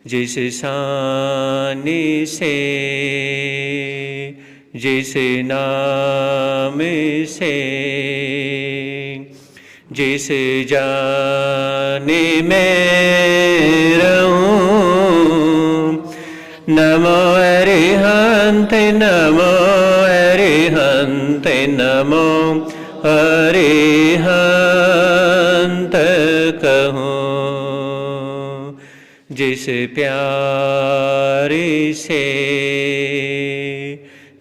जिस शानी से, जिस नाम से, जिस जाने में रहूं। नमो अरिहंत, नमो अरिहंत, नमो अरिहंत कहूं। जिस प्यारे से,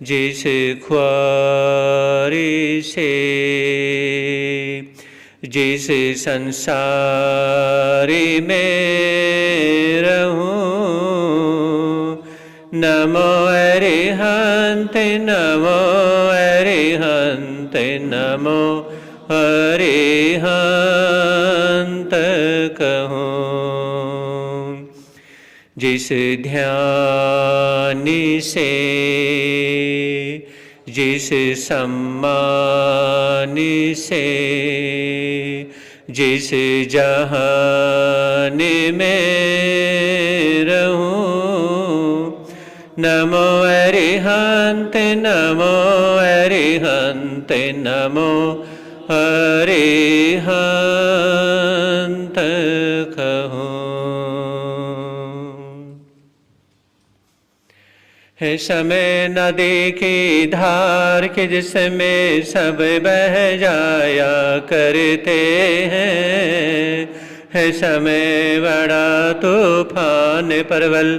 जिस ख्वारी से, जिस संसार में रहूं। नमो अरिहंत, नमो अरिहंत, नमो अरिहंत कहूं। जिस ध्यान से, जिस सम्मान से, जिस जहान में रहूं। नमो अरिहंत, नमो अरिहंत, नमो अरिहंत कहूं। है समय नदी की धार के जिसमें सब बह जाया करते हैं। है समय बड़ा तूफान परवल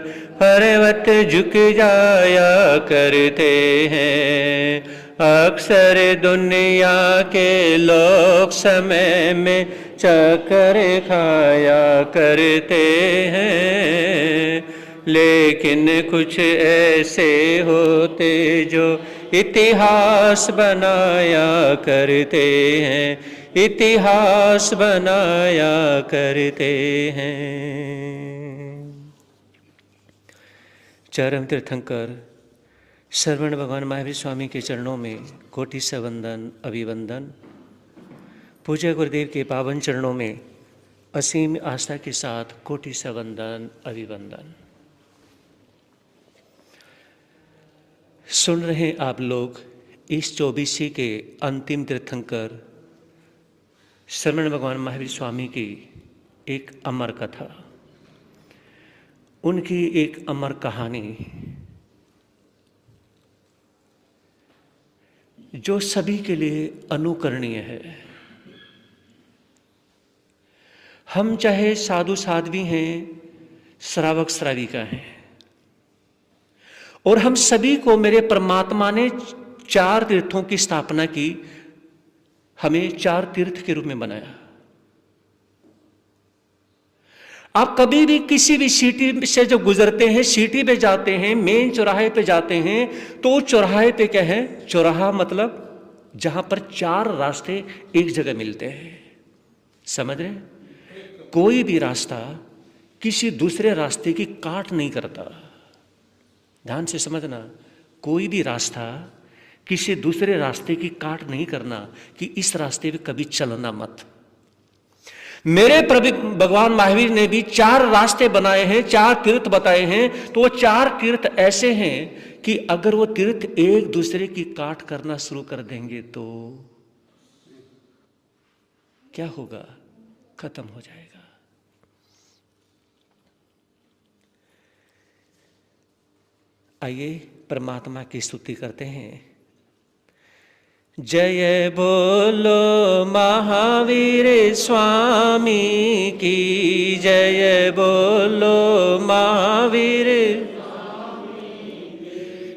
पर्वत झुक जाया करते हैं। अक्सर दुनिया के लोग समय में चक्कर खाया करते हैं। लेकिन कुछ ऐसे होते जो इतिहास बनाया करते हैं, इतिहास बनाया करते हैं। चरम तीर्थंकर श्रवण भगवान महावीर स्वामी के चरणों में कोटि से वंदन अभिवंदन। पूज्य गुरुदेव के पावन चरणों में असीम आस्था के साथ कोटि से वंदन अभिवंदन। सुन रहे हैं आप लोग इस 24वीं के अंतिम तीर्थंकर श्रवण भगवान महावीर स्वामी की एक अमर कथा, उनकी एक अमर कहानी जो सभी के लिए अनुकरणीय है। हम चाहे साधु साध्वी हैं, श्रावक श्राविका हैं, और हम सभी को मेरे परमात्मा ने 4 तीर्थों की स्थापना की, हमें 4 तीर्थ के रूप में बनाया। आप कभी भी किसी भी सिटी से जो गुजरते हैं, सिटी पे जाते हैं, मेन चौराहे पे जाते हैं, तो चौराहे पे क्या है? चौराहा मतलब जहां पर 4 रास्ते एक जगह मिलते हैं। समझ रहे? कोई भी रास्ता किसी दूसरे रास्ते की काट नहीं करता। ध्यान से समझना, कोई भी रास्ता किसी दूसरे रास्ते की काट नहीं करना कि इस रास्ते पे कभी चलना मत। मेरे प्रभु भगवान महावीर ने भी 4 रास्ते बनाए हैं, 4 तीर्थ बताए हैं। तो वो 4 तीर्थ ऐसे हैं कि अगर वो तीर्थ एक दूसरे की काट करना शुरू कर देंगे तो क्या होगा? खत्म हो जाएगा। आइए परमात्मा की स्तुति करते हैं। जय बोलो महावीर स्वामी की, जय बोलो महावीर।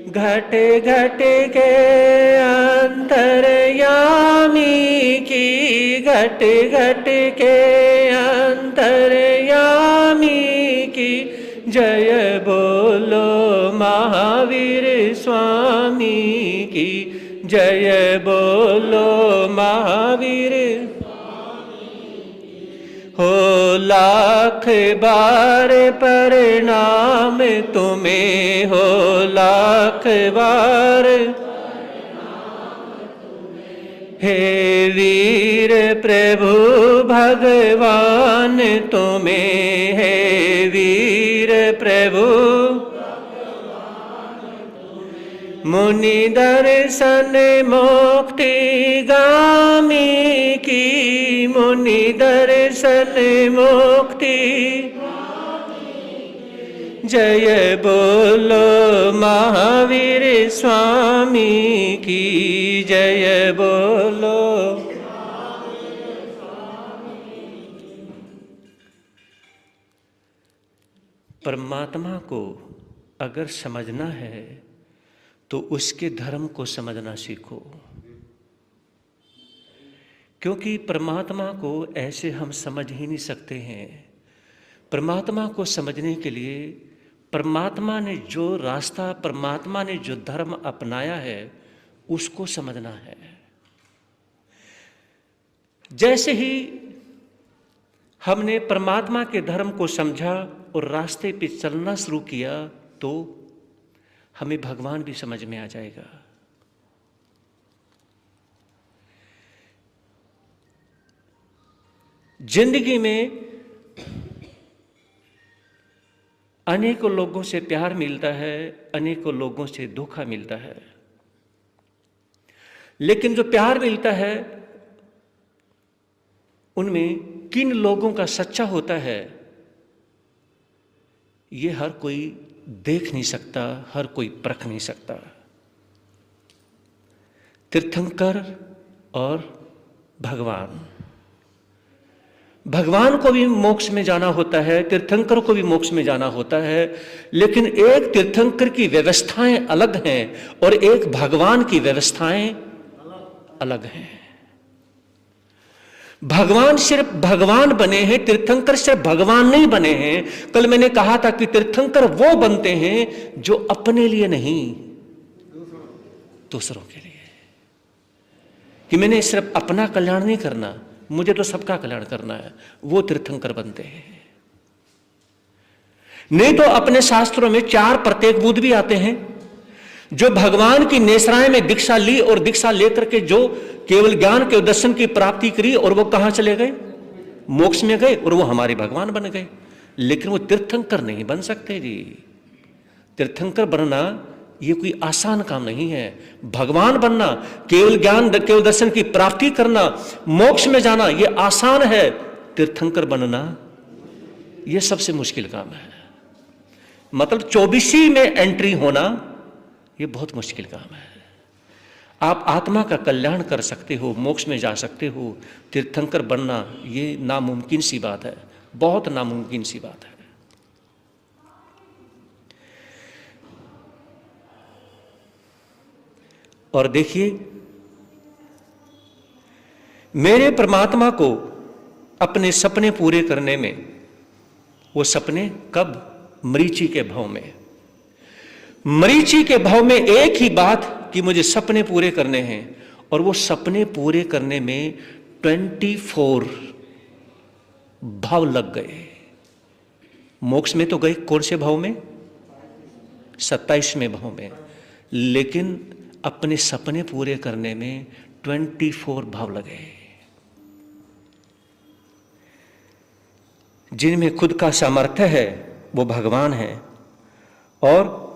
घट घट के अंतर्यामी की, घट घट के अंतर्यामी की, जय बोलो महावीर स्वामी की, जय बोलो महावीर। हो लाख बार प्रणाम तुम्हें, हो लाख बार। हे वीर प्रभु भगवान तुम्हें है वीर प्रभु, मुनि दर्शन मुक्ति गामी की, मुनि दर्शन मुक्ति। जय बोलो महावीर स्वामी की, जय बोलो। परमात्मा को अगर समझना है तो उसके धर्म को समझना सीखो, क्योंकि परमात्मा को ऐसे हम समझ ही नहीं सकते हैं। परमात्मा को समझने के लिए परमात्मा ने जो रास्ता, परमात्मा ने जो धर्म अपनाया है उसको समझना है। जैसे ही हमने परमात्मा के धर्म को समझा और रास्ते पे चलना शुरू किया तो हमें भगवान भी समझ में आ जाएगा। जिंदगी में अनेकों लोगों से प्यार मिलता है, अनेकों लोगों से धोखा मिलता है, लेकिन जो प्यार मिलता है उनमें किन लोगों का सच्चा होता है ये हर कोई देख नहीं सकता, हर कोई परख नहीं सकता। तीर्थंकर और भगवान, भगवान को भी मोक्ष में जाना होता है, तीर्थंकर को भी मोक्ष में जाना होता है, लेकिन एक तीर्थंकर की व्यवस्थाएं अलग हैं और एक भगवान की व्यवस्थाएं अलग हैं। भगवान सिर्फ भगवान बने हैं, तीर्थंकर सिर्फ भगवान नहीं बने हैं। कल मैंने कहा था कि तीर्थंकर वो बनते हैं जो अपने लिए नहीं, दूसरों के लिए, कि मैंने सिर्फ अपना कल्याण नहीं करना, मुझे तो सबका कल्याण करना है, वो तीर्थंकर बनते हैं। नहीं तो अपने शास्त्रों में 4 प्रत्येक बुद्ध भी आते हैं जो भगवान की नेसराएं में दीक्षा ली और दीक्षा लेकर के जो केवल ज्ञान के दर्शन की प्राप्ति करी और वो कहां चले गए, मोक्ष में गए और वो हमारे भगवान बन गए। लेकिन वो तीर्थंकर नहीं बन सकते जी। तीर्थंकर बनना ये कोई आसान काम नहीं है। भगवान बनना, केवल ज्ञान केवल दर्शन की प्राप्ति करना, मोक्ष में जाना ये आसान है। तीर्थंकर बनना ये सबसे मुश्किल काम है। मतलब 24 में एंट्री होना ये बहुत मुश्किल काम है। आप आत्मा का कल्याण कर सकते हो, मोक्ष में जा सकते हो, तीर्थंकर बनना ये नामुमकिन सी बात है, बहुत नामुमकिन सी बात है। और देखिए, मेरे परमात्मा को अपने सपने पूरे करने में, वो सपने कब? मरीचि के भाव में। मरीचि के भाव में एक ही बात कि मुझे सपने पूरे करने हैं, और वो सपने पूरे करने में 24 भाव लग गए। मोक्ष में तो गए कौन से भाव में? 27वें भाव में। लेकिन अपने सपने पूरे करने में 24 भाव लगे। जिनमें खुद का सामर्थ्य है वो भगवान है, और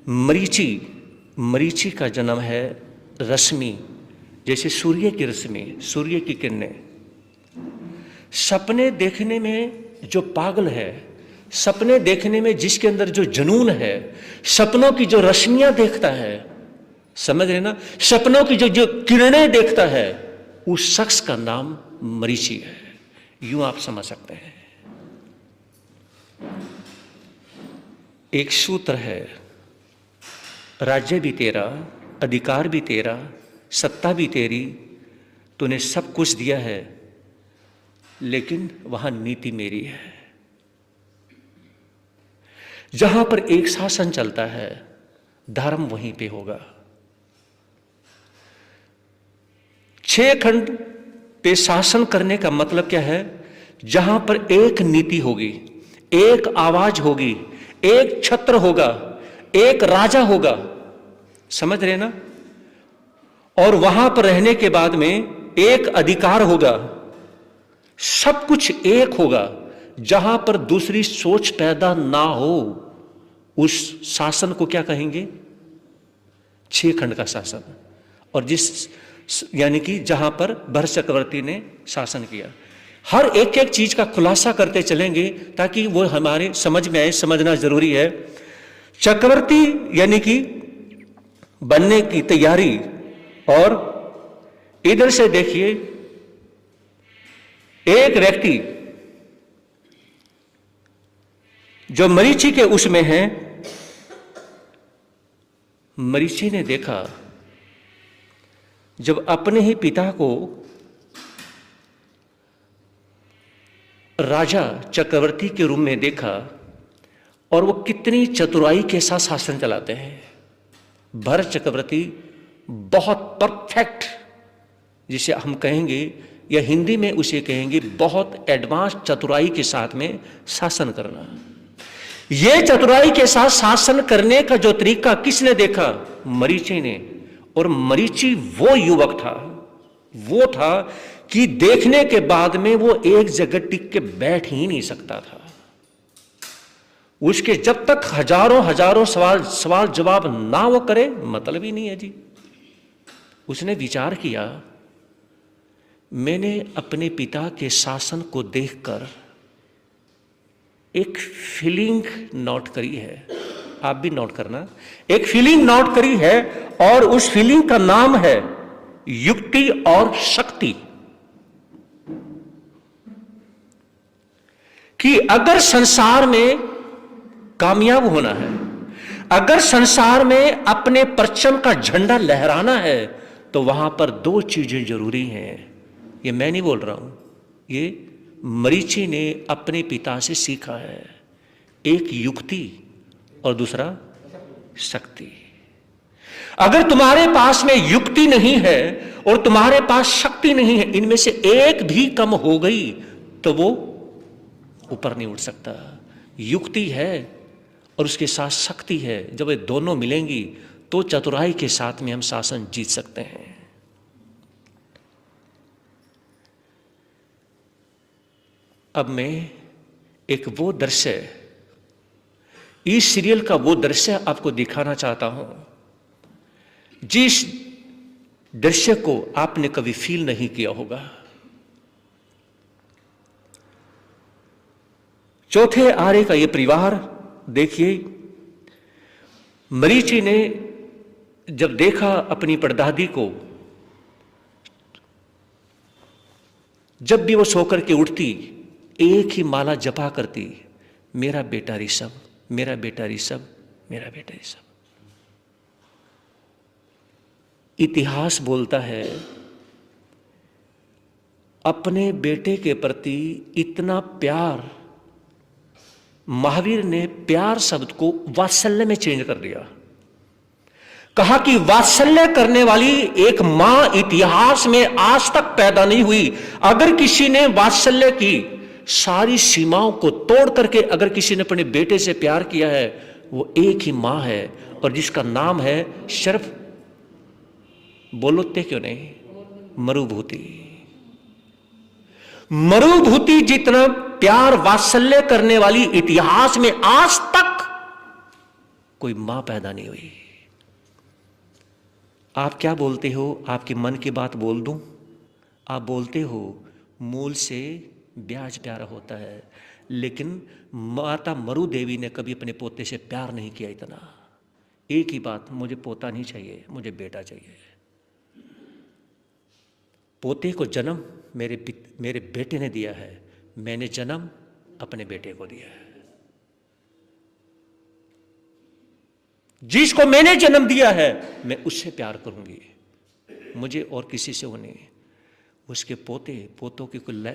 मरीचि का जन्म है रश्मि, जैसे सूर्य की रश्मि, सूर्य की किरणें। सपने देखने में जो पागल है, सपने देखने में जिसके अंदर जो जुनून है, सपनों की जो रश्मियां देखता है, समझ रहे ना, सपनों की जो किरणें देखता है, उस शख्स का नाम मरीचि है। यूं आप समझ सकते हैं। एक सूत्र है, राज्य भी तेरा, अधिकार भी तेरा, सत्ता भी तेरी, तूने सब कुछ दिया है, लेकिन वहां नीति मेरी है। जहां पर एक शासन चलता है, धर्म वहीं पे होगा। 6 खंड पे शासन करने का मतलब क्या है? जहां पर एक नीति होगी, एक आवाज होगी, एक छत्र होगा, एक राजा होगा, समझ रहे ना? और वहां पर रहने के बाद में एक अधिकार होगा, सब कुछ एक होगा, जहां पर दूसरी सोच पैदा ना हो, उस शासन को क्या कहेंगे? 6 खंड का शासन। और यानी कि जहां पर भरत चक्रवर्ती ने शासन किया। हर एक एक चीज का खुलासा करते चलेंगे ताकि वो हमारे समझ में आए, समझना जरूरी है। चक्रवर्ती यानी कि बनने की तैयारी, और इधर से देखिए एक व्यक्ति जो मरीचि के उसमें है, मरीचि ने देखा जब अपने ही पिता को राजा चक्रवर्ती के रूप में देखा, और वो कितनी चतुराई के साथ शासन चलाते हैं। भरत चक्रवर्ती बहुत परफेक्ट, जिसे हम कहेंगे या हिंदी में उसे कहेंगे बहुत एडवांस चतुराई के साथ में शासन करना। ये चतुराई के साथ शासन करने का जो तरीका किसने देखा? मरीचि ने। और मरीचि वो युवक था, वो था कि देखने के बाद में वो एक जगह टिक के बैठ ही नहीं सकता था। उसके जब तक हजारों सवाल जवाब ना वो करे, मतलब ही नहीं है जी। उसने विचार किया, मैंने अपने पिता के शासन को देखकर एक फीलिंग नोट करी है, आप भी नोट करना। एक फीलिंग नोट करी है, और उस फीलिंग का नाम है युक्ति और शक्ति। कि अगर संसार में कामयाब होना है, अगर संसार में अपने परचम का झंडा लहराना है, तो वहां पर 2 चीजें जरूरी हैं। ये मैं नहीं बोल रहा हूं, ये मरीचि ने अपने पिता से सीखा है। एक युक्ति और दूसरा शक्ति। अगर तुम्हारे पास में युक्ति नहीं है और तुम्हारे पास शक्ति नहीं है, इनमें से एक भी कम हो गई तो वो ऊपर नहीं उठ सकता। युक्ति है और उसके साथ शक्ति है, जब ये दोनों मिलेंगी तो चतुराई के साथ में हम शासन जीत सकते हैं। अब मैं एक वो दृश्य, इस सीरियल का वो दृश्य आपको दिखाना चाहता हूं, जिस दृश्य को आपने कभी फील नहीं किया होगा। चौथे आरे का ये परिवार देखिए, मरीचि ने जब देखा अपनी परदादी को, जब भी वो सोकर के उठती एक ही माला जपा करती, मेरा बेटा ऋषभ, मेरा बेटा ऋषभ, मेरा बेटा ऋषभ। इतिहास बोलता है अपने बेटे के प्रति इतना प्यार, महावीर ने प्यार शब्द को वात्सल्य में चेंज कर दिया। कहा कि वात्सल्य करने वाली एक मां इतिहास में आज तक पैदा नहीं हुई। अगर किसी ने वात्सल्य की सारी सीमाओं को तोड़ करके अगर किसी ने अपने बेटे से प्यार किया है, वो एक ही मां है, और जिसका नाम है सिर्फ, बोलोते क्यों नहीं, मरुभूति। मरुभूति जितना प्यार वात्सल्य करने वाली इतिहास में आज तक कोई मां पैदा नहीं हुई। आप क्या बोलते हो? आपके मन की बात बोल दूं? आप बोलते हो मूल से ब्याज प्यारा होता है, लेकिन माता मरु देवी ने कभी अपने पोते से प्यार नहीं किया इतना। एक ही बात, मुझे पोता नहीं चाहिए, मुझे बेटा चाहिए। पोते को जन्म मेरे बेटे ने दिया है, मैंने जन्म अपने बेटे को दिया है। जिसको मैंने जन्म दिया है मैं उससे प्यार करूंगी, मुझे और किसी से वो नहीं। उसके पोतों की कोई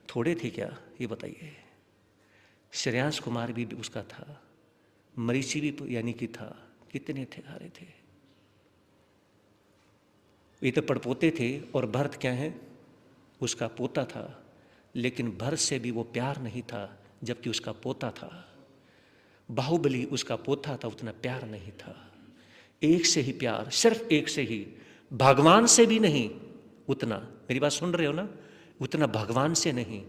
थोड़े थे क्या, ये बताइए। श्रेयांश कुमार भी उसका था, मरीचि भी यानी कि था, कितने थे, सारे थे। ये तो पड़पोते थे, और भरत क्या है, उसका पोता था, लेकिन भरत से भी वो प्यार नहीं था जबकि उसका पोता था। बाहुबली उसका पोता था, उतना प्यार नहीं था। एक से ही प्यार, सिर्फ एक से ही, भगवान से भी नहीं उतना, मेरी बात सुन रहे हो ना, उतना भगवान से नहीं,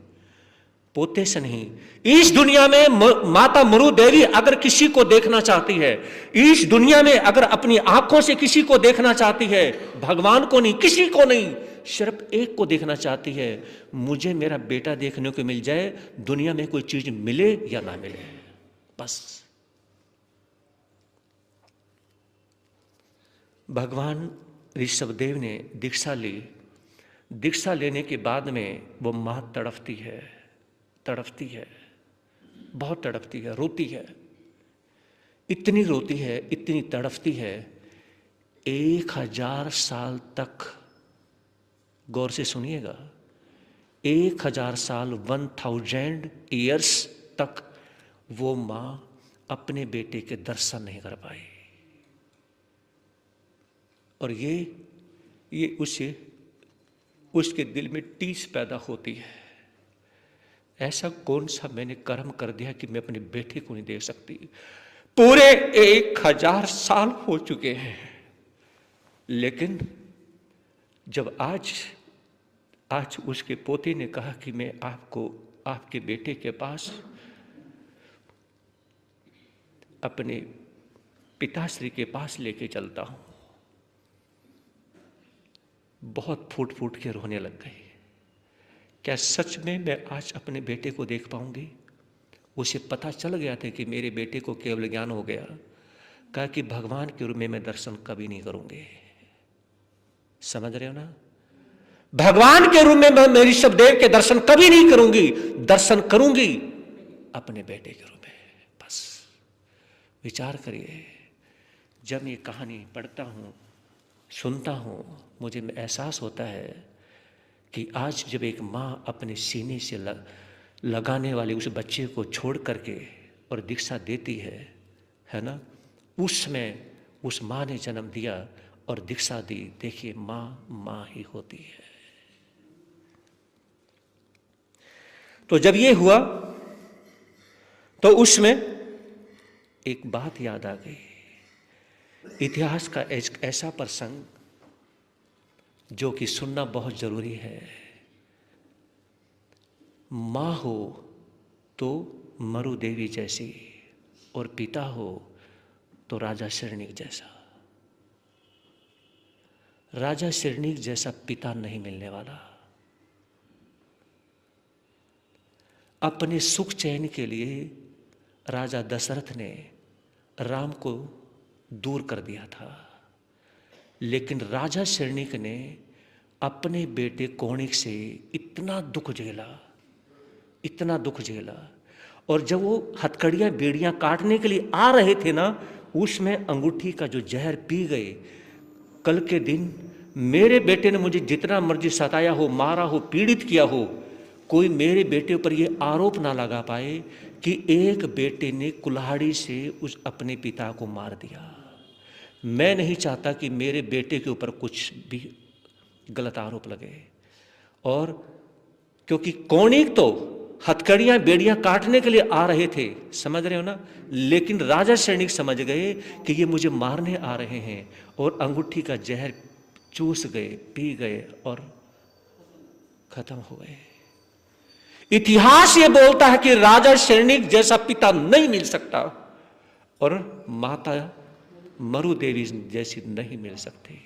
पोते से नहीं। इस दुनिया में माता मरु देवी अगर किसी को देखना चाहती है, इस दुनिया में अगर अपनी आंखों से किसी को देखना चाहती है, भगवान को नहीं, किसी को नहीं, सिर्फ एक को देखना चाहती है, मुझे मेरा बेटा देखने को मिल जाए, दुनिया में कोई चीज मिले या ना मिले, बस। भगवान ऋषभदेव ने दीक्षा ली, दीक्षा लेने के बाद में वो मां तड़पती है, तड़पती है, बहुत तड़पती है, रोती है, इतनी रोती है, इतनी तड़पती है, 1000 साल तक, गौर से सुनिएगा, 1000 साल, 1000 ईयर्स तक वो मां अपने बेटे के दर्शन नहीं कर पाई। और ये उसके दिल में टीस पैदा होती है, ऐसा कौन सा मैंने कर्म कर दिया कि मैं अपने बेटे को नहीं देख सकती। पूरे 1000 साल हो चुके हैं, लेकिन जब आज उसके पोते ने कहा कि मैं आपको आपके बेटे के पास अपने पिताश्री के पास लेके चलता हूं, बहुत फूट फूट के रोने लग गई। क्या सच में मैं आज अपने बेटे को देख पाऊंगी? उसे पता चल गया था कि मेरे बेटे को केवल ज्ञान हो गया, कहा कि भगवान के रूप में मैं दर्शन कभी नहीं करूंगी। समझ रहे हो ना? भगवान के रूप में मैं ऋषभदेव के दर्शन कभी नहीं करूंगी, दर्शन करूंगी अपने बेटे के रूप में, बस। विचार करिए, जब ये कहानी पढ़ता हूं, सुनता हूं, मुझे एहसास होता है कि आज जब एक माँ अपने सीने से लगाने वाले उस बच्चे को छोड़ करके और दीक्षा देती है ना, उसमें उस माँ ने जन्म दिया और दीक्षा दी। देखिए, माँ ही होती है। तो जब ये हुआ तो उसमें एक बात याद आ गई, इतिहास का एक ऐसा प्रसंग जो कि सुनना बहुत जरूरी है। माँ हो तो मरु देवी जैसी और पिता हो तो राजा शरणिक जैसा। राजा शरणिक जैसा पिता नहीं मिलने वाला। अपने सुख चैन के लिए राजा दशरथ ने राम को दूर कर दिया था, लेकिन राजा शरणिक ने अपने बेटे कौणिक से इतना दुख झेला, इतना दुख झेला। और जब वो हथकड़ियाँ बेड़ियाँ काटने के लिए आ रहे थे ना, उसमें अंगूठी का जो जहर पी गए। कल के दिन मेरे बेटे ने मुझे जितना मर्जी सताया हो, मारा हो, पीड़ित किया हो, कोई मेरे बेटे पर ये आरोप ना लगा पाए कि एक बेटे ने कुल्हाड़ी से उस अपने पिता को मार दिया। मैं नहीं चाहता कि मेरे बेटे के ऊपर कुछ भी गलत आरोप लगे। और क्योंकि कौणिक तो हथकड़ियां बेड़ियां काटने के लिए आ रहे थे, समझ रहे हो ना, लेकिन राजा शरणिक समझ गए कि ये मुझे मारने आ रहे हैं, और अंगूठी का जहर चूस गए, पी गए और खत्म हो गए। इतिहास ये बोलता है कि राजा शरणिक जैसा पिता नहीं मिल सकता, और माता मरु देवी जैसी नहीं मिल सकती।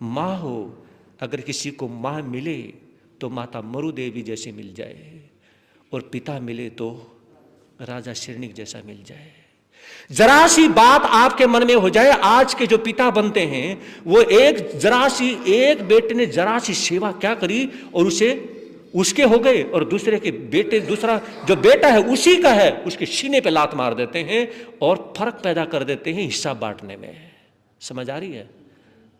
माँ हो, अगर किसी को माँ मिले तो माता मरु देवी जैसी मिल जाए, और पिता मिले तो राजा शरणिक जैसा मिल जाए। जरा सी बात आपके मन में हो जाए, आज के जो पिता बनते हैं वो एक बेटे ने जरा सी सेवा क्या करी और उसके हो गए, और दूसरे के बेटे, दूसरा जो बेटा है उसी का है, उसके सीने पे लात मार देते हैं और फर्क पैदा कर देते हैं हिस्सा बांटने में। समझ आ रही है?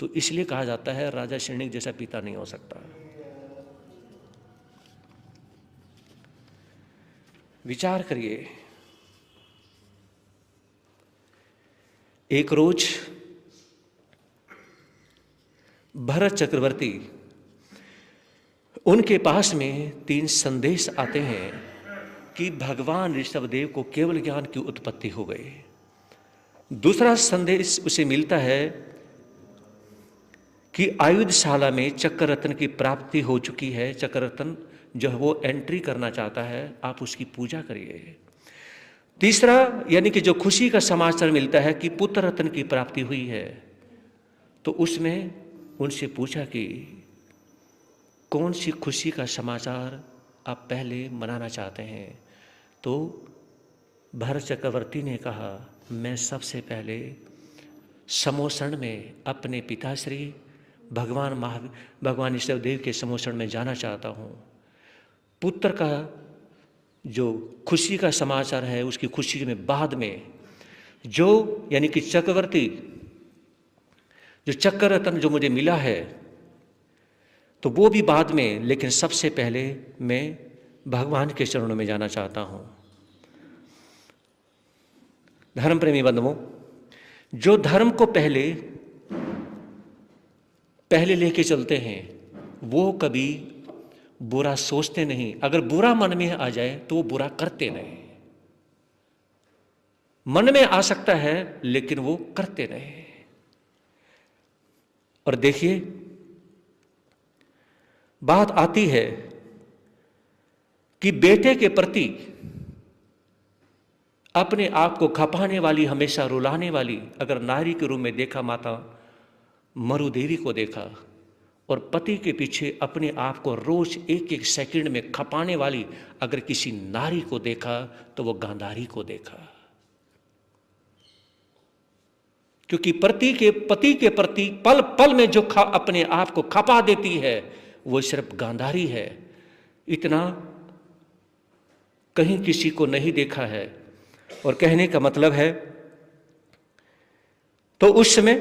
तो इसलिए कहा जाता है राजा शरणिक जैसा पिता नहीं हो सकता। विचार करिए, एक रोज भरत चक्रवर्ती, उनके पास में 3 संदेश आते हैं कि भगवान ऋषभदेव को केवल ज्ञान की उत्पत्ति हो गई। दूसरा संदेश उसे मिलता है कि आयुधशाला में चक्ररत्न की प्राप्ति हो चुकी है। चक्ररत्न जो है वो एंट्री करना चाहता है, आप उसकी पूजा करिए। तीसरा यानी कि जो खुशी का समाचार मिलता है कि पुत्र रत्न की प्राप्ति हुई है, तो उसमें उनसे पूछा कि कौन सी खुशी का समाचार आप पहले मनाना चाहते हैं। तो भरत चक्रवर्ती ने कहा, मैं सबसे पहले समोषण में अपने पिताश्री भगवान ईश्वरदेव के समोषण में जाना चाहता हूँ। पुत्र का जो खुशी का समाचार है, उसकी खुशी में बाद में जो यानी कि चक्रवर्ती जो चक्ररत्न जो मुझे मिला है, तो वो भी बाद में, लेकिन सबसे पहले मैं भगवान के चरणों में जाना चाहता हूँ। धर्म प्रेमी बंधुओं, जो धर्म को पहले लेके चलते हैं वो कभी बुरा सोचते नहीं। अगर बुरा मन में आ जाए तो वो बुरा करते नहीं। मन में आ सकता है लेकिन वो करते नहीं। और देखिए, बात आती है कि बेटे के प्रति अपने आप को खपाने वाली, हमेशा रुलाने वाली अगर नारी के रूप में देखा, माता मरुदेवी को देखा, और पति के पीछे अपने आप को रोज एक एक सेकंड में खपाने वाली अगर किसी नारी को देखा तो वो गांधारी को देखा। क्योंकि पति के प्रति पल पल में जो अपने आप को खपा देती है वो सिर्फ गांधारी है। इतना कहीं किसी को नहीं देखा है। और कहने का मतलब है, तो उस समय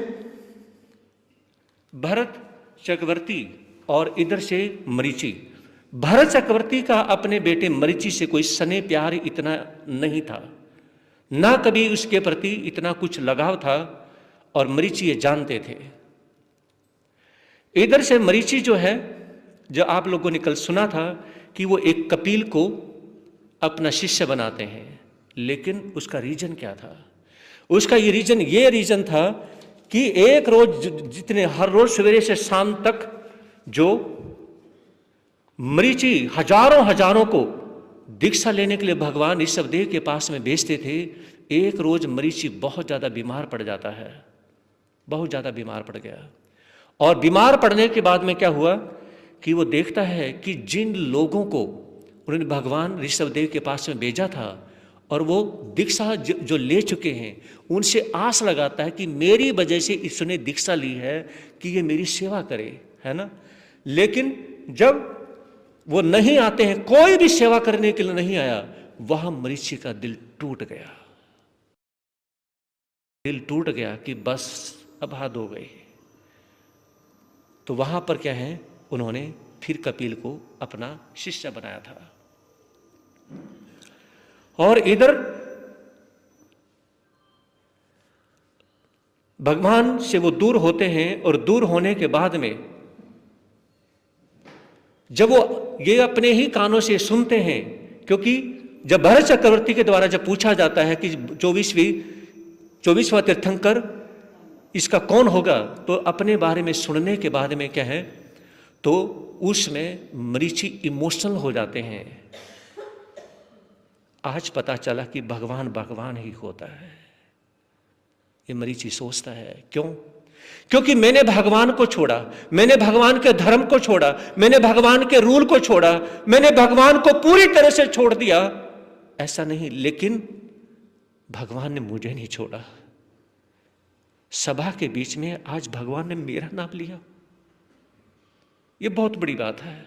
भरत चक्रवर्ती और इधर से मरीचि, भरत चक्रवर्ती का अपने बेटे मरीचि से कोई स्नेह प्यार इतना नहीं था, ना कभी उसके प्रति इतना कुछ लगाव था, और मरीचि ये जानते थे। इधर से मरीचि जो है, जो आप लोगों ने कल सुना था कि वो एक कपिल को अपना शिष्य बनाते हैं, लेकिन उसका रीजन क्या था? उसका ये रीजन था कि एक रोज जितने हर रोज सवेरे से शाम तक जो मरीचि हजारों को दीक्षा लेने के लिए भगवान ईश्वरदेव के पास में भेजते थे, एक रोज मरीचि बहुत ज्यादा बीमार पड़ जाता है, बहुत ज्यादा बीमार पड़ गया। और बीमार पड़ने के बाद में क्या हुआ कि वो देखता है कि जिन लोगों को उन्होंने भगवान ऋषभदेव के पास में भेजा था और वो दीक्षा जो ले चुके हैं, उनसे आस लगाता है कि मेरी वजह से इसने दीक्षा ली है कि ये मेरी सेवा करे, है ना। लेकिन जब वो नहीं आते हैं, कोई भी सेवा करने के लिए नहीं आया, वहां मरीचि का दिल टूट गया। दिल टूट गया कि बस अब हद हो गई। तो वहां पर क्या है, उन्होंने फिर कपिल को अपना शिष्य बनाया था। और इधर भगवान से वो दूर होते हैं, और दूर होने के बाद में जब वो ये अपने ही कानों से सुनते हैं, क्योंकि जब भरत चक्रवर्ती के द्वारा जब पूछा जाता है कि 24वां तीर्थंकर इसका कौन होगा, तो अपने बारे में सुनने के बाद में क्या है, तो उसमें मरीचि इमोशनल हो जाते हैं। आज पता चला कि भगवान ही होता है, ये मरीचि सोचता है। क्यों? क्योंकि मैंने भगवान को छोड़ा, मैंने भगवान के धर्म को छोड़ा, मैंने भगवान के रूल को छोड़ा, मैंने भगवान को पूरी तरह से छोड़ दिया, ऐसा नहीं, लेकिन भगवान ने मुझे नहीं छोड़ा। सभा के बीच में आज भगवान ने मेरा नाम लिया, ये बहुत बड़ी बात है।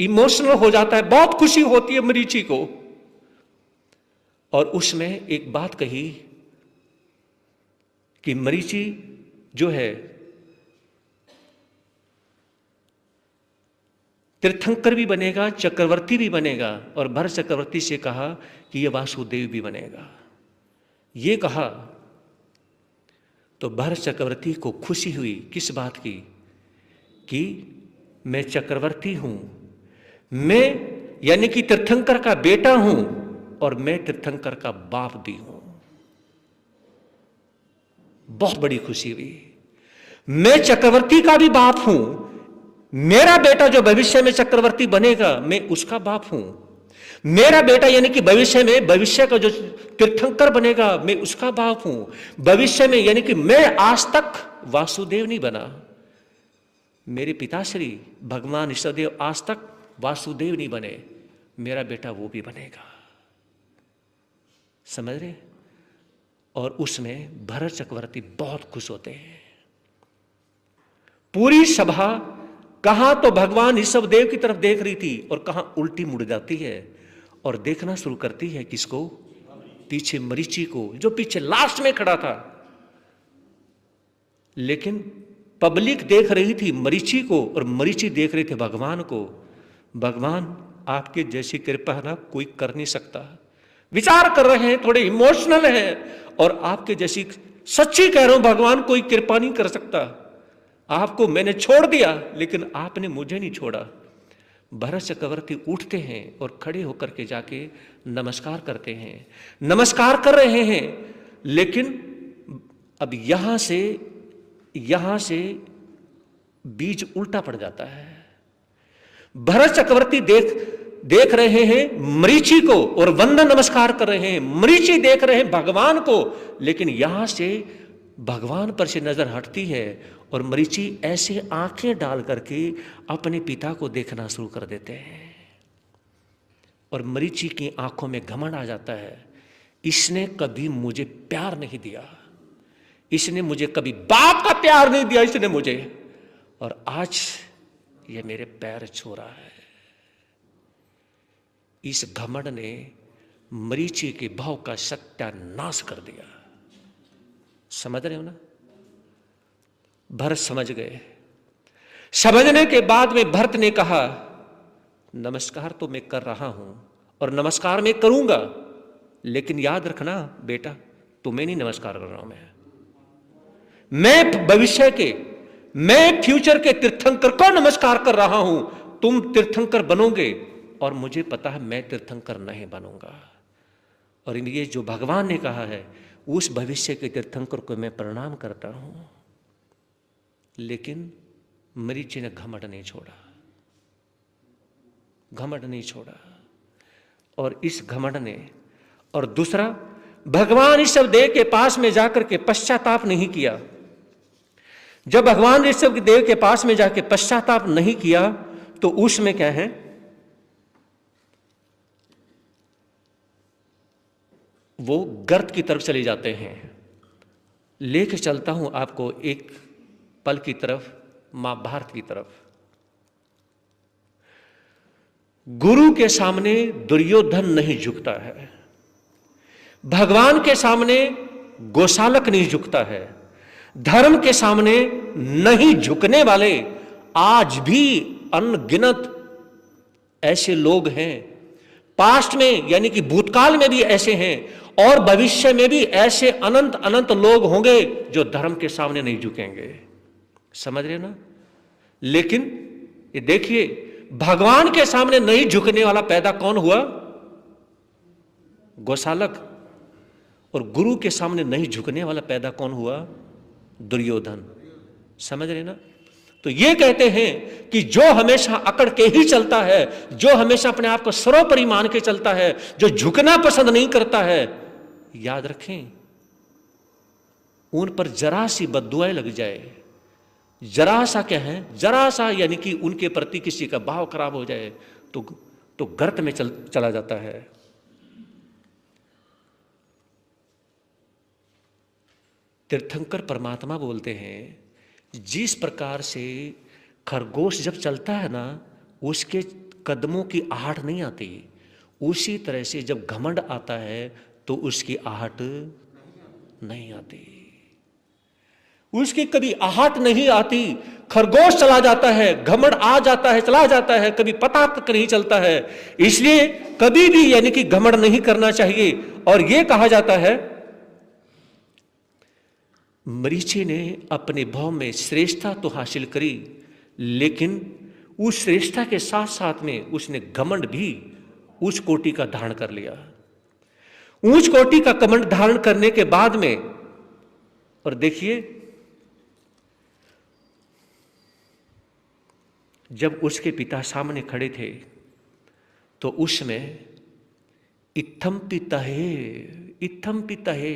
इमोशनल हो जाता है, बहुत खुशी होती है मरीचि को। और उसमें एक बात कही कि मरीचि जो है तीर्थंकर भी बनेगा, चक्रवर्ती भी बनेगा, और भरत चक्रवर्ती से कहा कि ये वासुदेव भी बनेगा। ये कहा तो भरत चक्रवर्ती को खुशी हुई। किस बात की? कि मैं चक्रवर्ती हूं, मैं यानी कि तीर्थंकर का बेटा हूं, और मैं तीर्थंकर का बाप भी हूं। बहुत बड़ी खुशी हुई। मैं चक्रवर्ती का भी बाप हूं, मेरा बेटा जो भविष्य में चक्रवर्ती बनेगा मैं उसका बाप हूं, मेरा बेटा यानी कि भविष्य का जो तीर्थंकर बनेगा मैं उसका बाप हूं, भविष्य में यानी कि मैं आज तक वासुदेव नहीं बना, मेरे पिताश्री भगवान ईश्वरदेव आज तक वासुदेव नहीं बने, मेरा बेटा वो भी बनेगा। समझ रहे? और उसमें भरत चक्रवर्ती बहुत खुश होते हैं। पूरी सभा कहां तो भगवान ऋषभदेव की तरफ देख रही थी और कहां उल्टी मुड़ जाती है और देखना शुरू करती है किसको? पीछे मरीचि को, जो पीछे लास्ट में खड़ा था। लेकिन पब्लिक देख रही थी मरीचि को और मरीचि देख रहे थे भगवान को। भगवान आपके जैसी कृपा ना कोई कर नहीं सकता। विचार कर रहे हैं, थोड़े इमोशनल हैं और आपके जैसी, सच्ची कह रहा हूं भगवान कोई कृपा नहीं कर सकता। आपको मैंने छोड़ दिया लेकिन आपने मुझे नहीं छोड़ा। भरत चक्रवर्ती उठते हैं और खड़े होकर के जाके नमस्कार करते हैं, नमस्कार कर रहे हैं। लेकिन अब यहां से बीज उल्टा पड़ जाता है। भरत चक्रवर्ती देख रहे हैं मरीचि को और वंदन नमस्कार कर रहे हैं, मरीचि देख रहे हैं भगवान को, लेकिन यहां से भगवान पर से नजर हटती है और मरीचि ऐसे आंखें डाल करके अपने पिता को देखना शुरू कर देते हैं। और मरीचि की आंखों में घमंड आ जाता है, इसने कभी मुझे प्यार नहीं दिया, इसने मुझे कभी बाप का प्यार नहीं दिया इसने मुझे, और आज ये मेरे पैर छू रहा है। इस घमंड ने मरीचि के भाव का सत्यानाश कर दिया। समझ रहे हो ना? भरत समझ गए। समझने के बाद में भरत ने कहा, नमस्कार तो मैं कर रहा हूं और नमस्कार मैं करूंगा, लेकिन याद रखना बेटा, तुम्हें नहीं नमस्कार कर रहा हूं मैं भविष्य के, मैं फ्यूचर के तीर्थंकर को नमस्कार कर रहा हूं। तुम तीर्थंकर बनोगे और मुझे पता है मैं तीर्थंकर नहीं बनूंगा। और ये जो भगवान ने कहा है उस भविष्य के तीर्थंकर को मैं प्रणाम करता हूं। लेकिन मरीचि ने घमंड नहीं छोड़ा, घमंड नहीं छोड़ा। और इस घमंड ने, और दूसरा, भगवान ऋषभदेव के पास में जाकर के पश्चाताप नहीं किया। जब भगवान ऋषभदेव के पास में जाके पश्चाताप नहीं किया तो उसमें क्या है, वो गर्त की तरफ चले जाते हैं। लेके चलता हूं आपको एक पल की तरफ, महाभारत की तरफ। गुरु के सामने दुर्योधन नहीं झुकता है, भगवान के सामने गोशालक नहीं झुकता है, धर्म के सामने नहीं झुकने वाले आज भी अनगिनत ऐसे लोग हैं। पास्ट में यानी कि भूतकाल में भी ऐसे हैं और भविष्य में भी ऐसे अनंत अनंत लोग होंगे जो धर्म के सामने नहीं झुकेंगे। समझ रहे ना? लेकिन ये देखिए, भगवान के सामने नहीं झुकने वाला पैदा कौन हुआ? गोशालक। और गुरु के सामने नहीं झुकने वाला पैदा कौन हुआ? दुर्योधन। समझ रहे ना? तो ये कहते हैं कि जो हमेशा अकड़ के ही चलता है, जो हमेशा अपने आप को सर्वोपरि मान के चलता है, जो झुकना पसंद नहीं करता है, याद रखें उन पर जरा सी बद्दुआएं लग जाए, जरा सा क्या है, जरा सा यानी कि उनके प्रति किसी का भाव खराब हो जाए तो गर्त में चला जाता है। तीर्थंकर परमात्मा बोलते हैं, जिस प्रकार से खरगोश जब चलता है ना, उसके कदमों की आहट नहीं आती, उसी तरह से जब घमंड आता है तो उसकी आहट नहीं आती, उसकी कभी आहट नहीं आती। खरगोश चला जाता है, घमंड आ जाता है, चला जाता है, कभी पता तक नहीं चलता है। इसलिए कभी भी यानी कि घमंड नहीं करना चाहिए। और यह कहा जाता है, मरीचि ने अपने भाव में श्रेष्ठता तो हासिल करी, लेकिन उस श्रेष्ठता के साथ साथ में उसने घमंड भी उच्च कोटि का धारण कर लिया। उच्च कोटि का घमंड धारण करने के बाद में और देखिए, जब उसके पिता सामने खड़े थे तो उसमें इत्थम पिता है, इत्थम पिता है,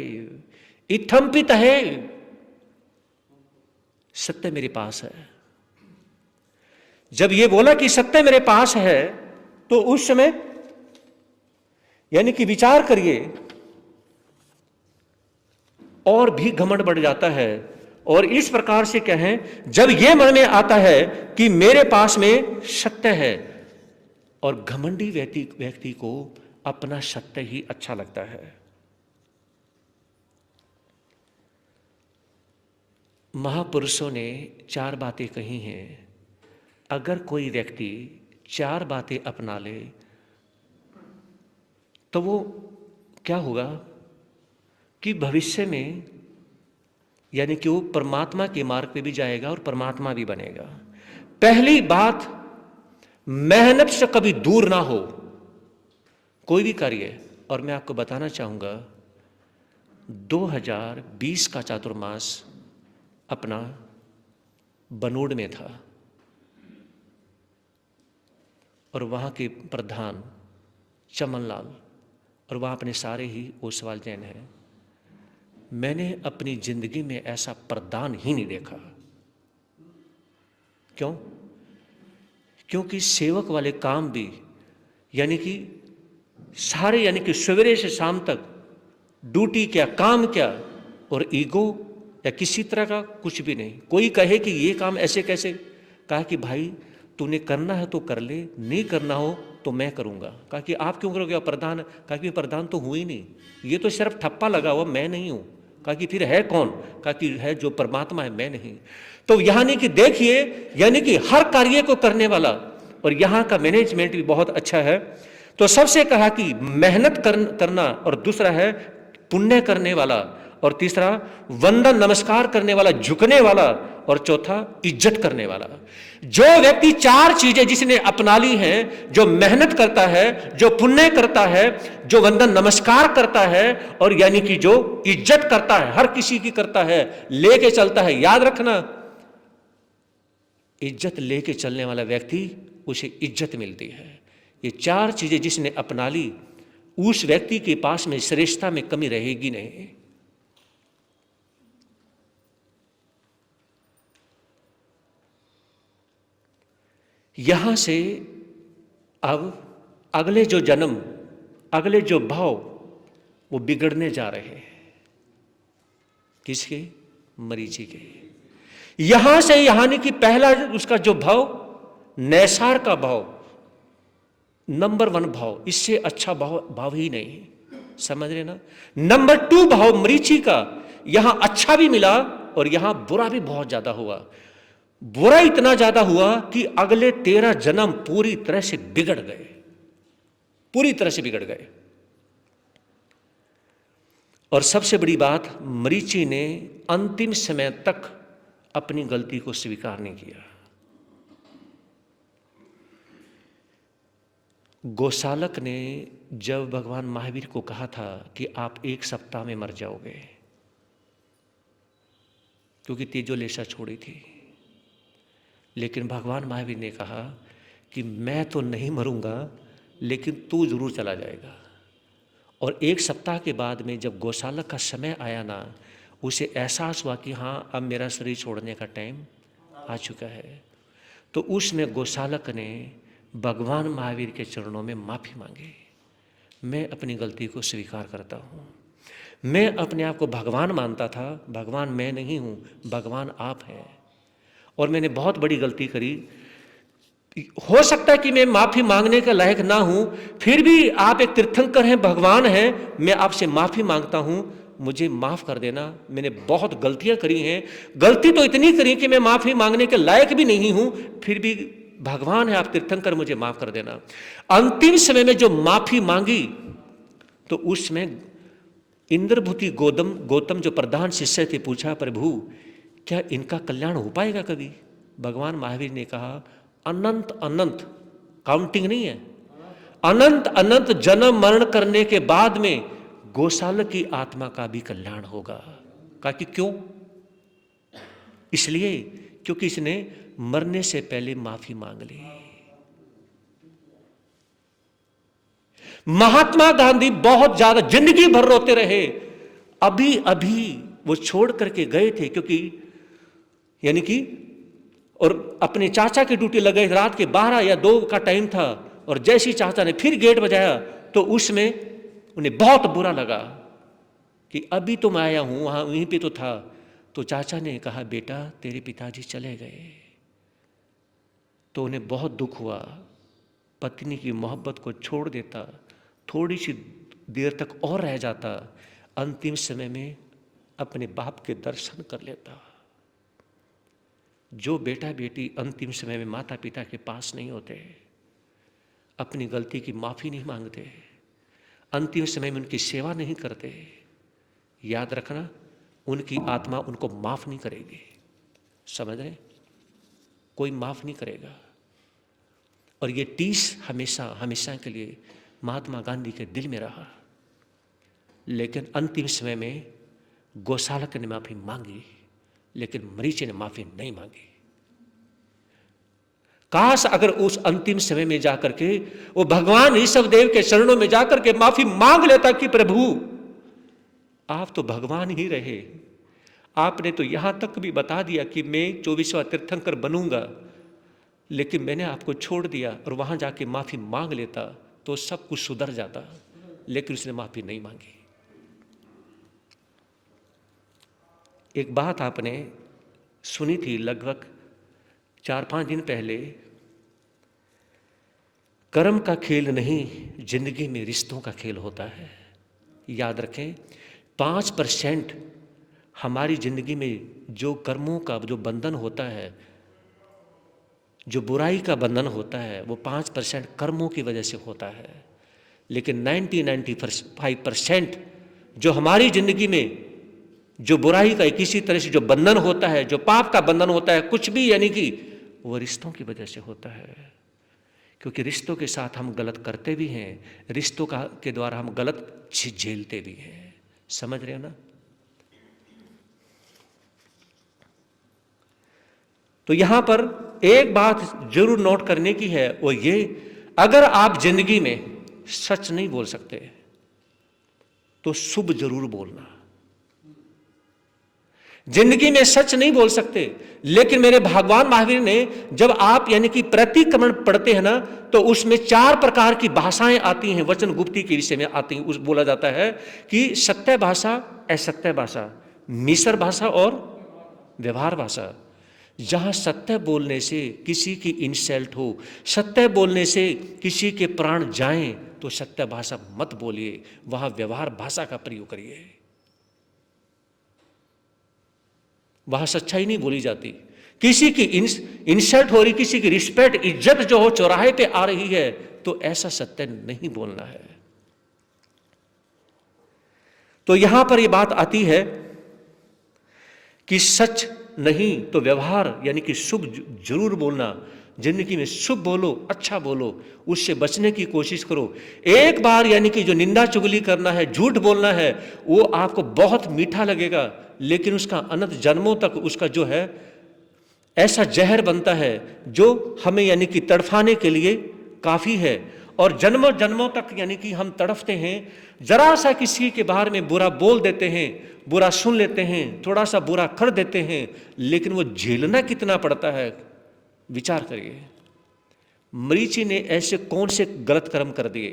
इत्थम पिता है, सत्य मेरे पास है। जब ये बोला कि सत्य मेरे पास है, तो उस समय यानी कि विचार करिए, और भी घमंड बढ़ जाता है। और इस प्रकार से कहें, जब यह मन में आता है कि मेरे पास में सत्य है, और घमंडी व्यक्ति को अपना सत्य ही अच्छा लगता है। महापुरुषों ने 4 बातें कही हैं। अगर कोई व्यक्ति 4 बातें अपना ले तो वो क्या होगा कि भविष्य में यानी कि वो परमात्मा के मार्ग पे भी जाएगा और परमात्मा भी बनेगा। पहली बात, मेहनत से कभी दूर ना हो कोई भी कार्य। और मैं आपको बताना चाहूंगा, 2020 का चातुर्मास अपना बनोड़ में था, और वहाँ के प्रधान चमनलाल, और वहाँ अपने सारे ही ओसवाल जैन हैं। मैंने अपनी जिंदगी में ऐसा प्रदान ही नहीं देखा। क्यों? क्योंकि सेवक वाले काम भी यानी कि सारे यानी कि सवेरे से शाम तक ड्यूटी क्या, काम क्या, और ईगो या किसी तरह का कुछ भी नहीं। कोई कहे कि ये काम ऐसे कैसे, कहा कि भाई तूने करना है तो कर ले, नहीं करना हो तो मैं करूंगा। कहा कि आप क्यों करोगे, प्रधान? कहा कि प्रधान तो हुई नहीं, ये तो सिर्फ ठप्पा लगा हुआ, मैं नहीं हूं। कहा कि फिर है कौन? कहा कि है जो परमात्मा है, मैं नहीं। तो यानी कि देखिए, यानी कि हर कार्य को करने वाला, और यहां का मैनेजमेंट भी बहुत अच्छा है। तो सबसे कहा कि मेहनत करना, और दूसरा है पुण्य करने वाला, और तीसरा वंदन नमस्कार करने वाला, झुकने वाला, और चौथा इज्जत करने वाला। जो व्यक्ति 4 चीजें जिसने अपना ली हैं, जो मेहनत करता है, जो पुण्य करता है, जो वंदन नमस्कार करता है, और यानी कि जो इज्जत करता है, हर किसी की करता है, लेके चलता है। याद रखना, इज्जत लेके चलने वाला व्यक्ति, उसे इज्जत मिलती है। ये 4 चीजें जिसने अपना ली, उस व्यक्ति के पास में श्रेष्ठता में कमी रहेगी नहीं। यहां से अब अगले जो जन्म, अगले जो भाव, वो बिगड़ने जा रहे हैं। किसके? मरीचि के। यहां से यानी कि पहला उसका जो भाव, नैसार का भाव, नंबर 1 भाव, इससे अच्छा भाव ही नहीं, समझ रहे ना। नंबर 2 भाव मरीचि का, यहां अच्छा भी मिला और यहां बुरा भी बहुत ज्यादा हुआ। बुरा इतना ज्यादा हुआ कि अगले 13 जन्म पूरी तरह से बिगड़ गए, पूरी तरह से बिगड़ गए। और सबसे बड़ी बात, मरीचि ने अंतिम समय तक अपनी गलती को स्वीकार नहीं किया। गोशालक ने जब भगवान महावीर को कहा था कि आप 1 सप्ताह में मर जाओगे, क्योंकि तेजोलेशा छोड़ी थी, लेकिन भगवान महावीर ने कहा कि मैं तो नहीं मरूंगा, लेकिन तू जरूर चला जाएगा। और 1 सप्ताह के बाद में जब गोशालक का समय आया ना, उसे एहसास हुआ कि हाँ, अब मेरा शरीर छोड़ने का टाइम आ चुका है। तो उसमें गोशालक ने भगवान महावीर के चरणों में माफ़ी मांगी। मैं अपनी गलती को स्वीकार करता हूँ। मैं अपने आप को भगवान मानता था, भगवान मैं नहीं हूँ, भगवान आप हैं, और मैंने बहुत बड़ी गलती करी। हो सकता है कि मैं माफ़ी मांगने के लायक ना हूँ, फिर भी आप एक तीर्थंकर हैं, भगवान हैं, मैं आपसे माफ़ी मांगता हूँ, मुझे माफ़ कर देना। मैंने बहुत गलतियाँ करी हैं, गलती तो इतनी करी कि मैं माफ़ी मांगने के लायक भी नहीं हूँ, फिर भी भगवान है, आप तीर्थंकर, मुझे माफ़ कर देना। अंतिम समय में जो माफ़ी मांगी, तो उसमें इंद्रभूति गौतम जो प्रधान शिष्य थे, पूछा, प्रभु क्या इनका कल्याण हो पाएगा कभी? भगवान महावीर ने कहा, अनंत अनंत, काउंटिंग नहीं है, अनंत अनंत जन्म मरण करने के बाद में गोशालक की आत्मा का भी कल्याण होगा। कहा कि क्यों? इसलिए क्योंकि इसने मरने से पहले माफी मांग ली। महात्मा गांधी बहुत ज्यादा जिंदगी भर रोते रहे, अभी अभी वो छोड़ करके गए थे, क्योंकि यानी कि और अपने चाचा की ड्यूटी लगे, रात के 12 या 2 का टाइम था, और जैसे ही चाचा ने फिर गेट बजाया तो उसमें उन्हें बहुत बुरा लगा कि अभी तो मैं आया हूं, वहां वहीं पे तो था। तो चाचा ने कहा, बेटा तेरे पिताजी चले गए। तो उन्हें बहुत दुख हुआ, पत्नी की मोहब्बत को छोड़ देता, थोड़ी सी देर तक और रह जाता, अंतिम समय में अपने बाप के दर्शन कर लेता। जो बेटा बेटी अंतिम समय में माता पिता के पास नहीं होते, अपनी गलती की माफी नहीं मांगते, अंतिम समय में उनकी सेवा नहीं करते, याद रखना उनकी आत्मा उनको माफ नहीं करेगी। समझ रहे? कोई माफ नहीं करेगा। और ये टीस हमेशा हमेशा के लिए महात्मा गांधी के दिल में रहा। लेकिन अंतिम समय में गोसालक ने माफी मांगी, लेकिन मरीची ने माफी नहीं मांगी। काश अगर उस अंतिम समय में जाकर के वो भगवान ऋषभदेव के चरणों में जाकर के माफी मांग लेता कि प्रभु आप तो भगवान ही रहे, आपने तो यहां तक भी बता दिया कि मैं 24वां तीर्थंकर बनूंगा, लेकिन मैंने आपको छोड़ दिया, और वहां जाके माफी मांग लेता तो सब कुछ सुधर जाता। लेकिन उसने माफी नहीं मांगी। एक बात आपने सुनी थी लगभग 4-5 दिन पहले, कर्म का खेल नहीं, जिंदगी में रिश्तों का खेल होता है। याद रखें, 5% हमारी जिंदगी में जो कर्मों का जो बंधन होता है, जो बुराई का बंधन होता है, वो 5% कर्मों की वजह से होता है। लेकिन 90-95% जो हमारी जिंदगी में जो बुराई का किसी तरह से जो बंधन होता है, जो पाप का बंधन होता है, कुछ भी यानी कि वो रिश्तों की वजह से होता है। क्योंकि रिश्तों के साथ हम गलत करते भी हैं, रिश्तों के द्वारा हम गलत झेलते भी हैं। समझ रहे हो ना? तो यहां पर एक बात जरूर नोट करने की है, वो ये, अगर आप जिंदगी में सच नहीं बोल सकते तो शुभ जरूर बोलना। जिंदगी में सच नहीं बोल सकते, लेकिन मेरे भगवान महावीर ने, जब आप यानी कि प्रतिक्रमण पढ़ते हैं ना, तो उसमें 4 प्रकार की भाषाएं आती हैं, वचन गुप्ती के विषय में आती हैं। उस बोला जाता है कि सत्य भाषा, असत्य भाषा, मिश्र भाषा और व्यवहार भाषा। जहां सत्य बोलने से किसी की इंसल्ट हो, सत्य बोलने से किसी के प्राण जाएं, तो सत्य भाषा मत बोलिए, वहां व्यवहार भाषा का प्रयोग करिए। वहां सच्चाई नहीं बोली जाती। किसी की इंसल्ट हो रही, किसी की रिस्पेक्ट, इज्जत जो हो चौराहे पे आ रही है, तो ऐसा सत्य नहीं बोलना है। तो यहां पर यह बात आती है कि सच नहीं तो व्यवहार यानी कि शुभ जरूर बोलना। जिंदगी में शुभ बोलो, अच्छा बोलो, उससे बचने की कोशिश करो। एक बार यानी कि जो निंदा चुगली करना है, झूठ बोलना है, वो आपको बहुत मीठा लगेगा, लेकिन उसका अनंत जन्मों तक उसका जो है ऐसा जहर बनता है जो हमें यानी कि तड़फाने के लिए काफी है। और जन्मों जन्मों तक यानी कि हम तड़फते हैं। जरा सा किसी के बारे में बुरा बोल देते हैं, बुरा सुन लेते हैं, थोड़ा सा बुरा कर देते हैं, लेकिन वो झेलना कितना पड़ता है, विचार करिए। मरीची ने ऐसे कौन से गलत कर्म कर दिए?